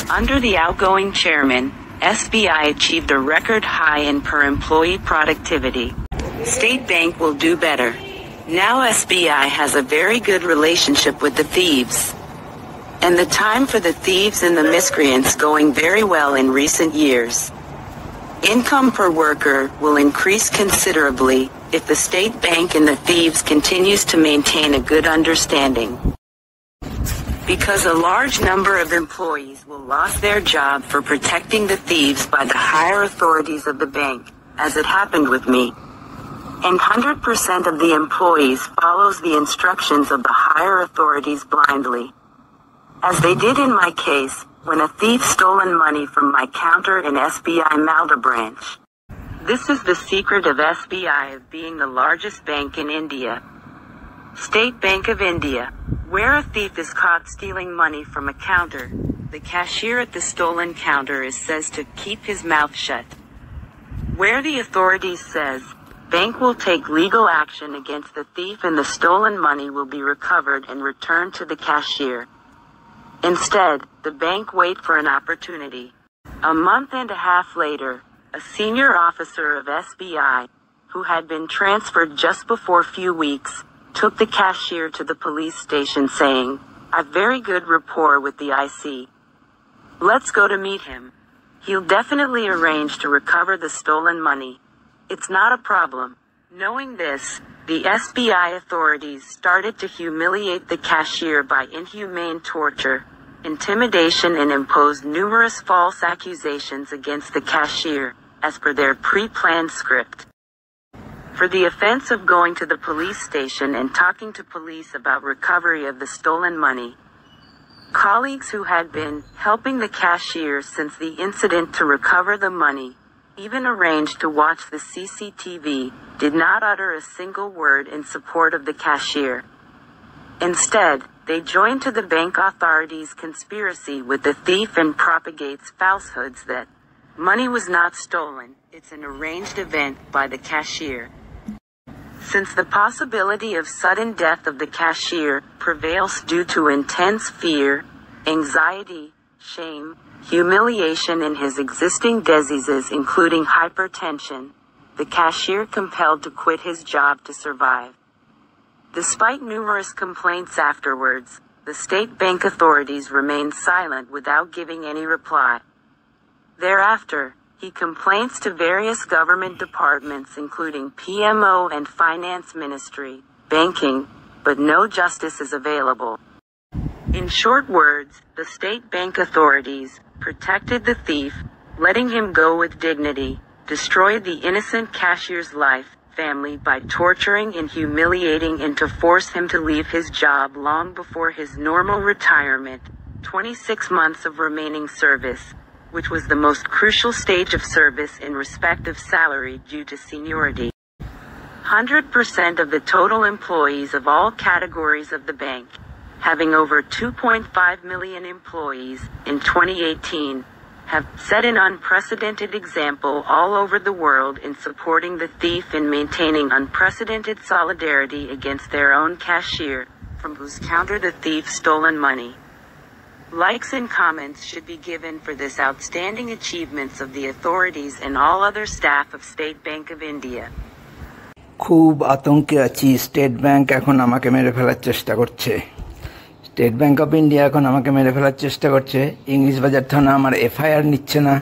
Under the outgoing chairman, SBI achieved a record high in per-employee productivity. State Bank will do better. Now SBI has a very good relationship with the thieves. And the time for the thieves and the miscreants going very well in recent years. Income per worker will increase considerably if the State Bank and the thieves continues to maintain a good understanding. Because a large number of employees will lose their job for protecting the thieves by the higher authorities of the bank, as it happened with me. And 100% of the employees follows the instructions of the higher authorities blindly. As they did in my case, when a thief stolen money from my counter in SBI Malda branch. This is the secret of SBI of being the largest bank in India. State Bank of India. Where a thief is caught stealing money from a counter, the cashier at the stolen counter is said to keep his mouth shut. Where the authorities says, bank will take legal action against the thief and the stolen money will be recovered and returned to the cashier. Instead, the bank wait for an opportunity. A month and a half later, a senior officer of SBI, who had been transferred just before few weeks, took the cashier to the police station saying, "I've very good rapport with the IC. Let's go to meet him. He'll definitely arrange to recover the stolen money. It's not a problem." Knowing this, the SBI authorities started to humiliate the cashier by inhumane torture, intimidation, and imposed numerous false accusations against the cashier, as per their pre-planned script. For the offense of going to the police station and talking to police about recovery of the stolen money, colleagues who had been helping the cashier since the incident to recover the money, even arranged to watch the CCTV, did not utter a single word in support of the cashier. Instead, they joined to the bank authorities' conspiracy with the thief and propagates falsehoods that money was not stolen, it's an arranged event by the cashier. Since the possibility of sudden death of the cashier prevails due to intense fear, anxiety, shame, humiliation and his existing diseases including hypertension, the cashier compelled to quit his job to survive. Despite numerous complaints afterwards, the State Bank authorities remained silent without giving any reply. Thereafter, he complains to various government departments including PMO and Finance Ministry, banking, but no justice is available. In short words, the State Bank authorities protected the thief, letting him go with dignity, destroyed the innocent cashier's life, family by torturing and humiliating and to force him to leave his job long before his normal retirement, 26 months of remaining service, which was the most crucial stage of service in respect of salary due to seniority. 100% of the total employees of all categories of the bank, having over 2.5 million employees in 2018, have set an unprecedented example all over the world in supporting the thief and maintaining unprecedented solidarity against their own cashier, from whose counter the thief stolen money. Likes and comments should be given for this outstanding achievements of the authorities and all other staff of State Bank of India. খুব আতঙ্কে আছি state bank এখন আমাকে মেরে ফেলার চেষ্টা করছে state bank of India এখন আমাকে মেরে ফেলার চেষ্টা করছে ইংলিশ বাজার থানা আমার এফআইআর নিচ্ছে না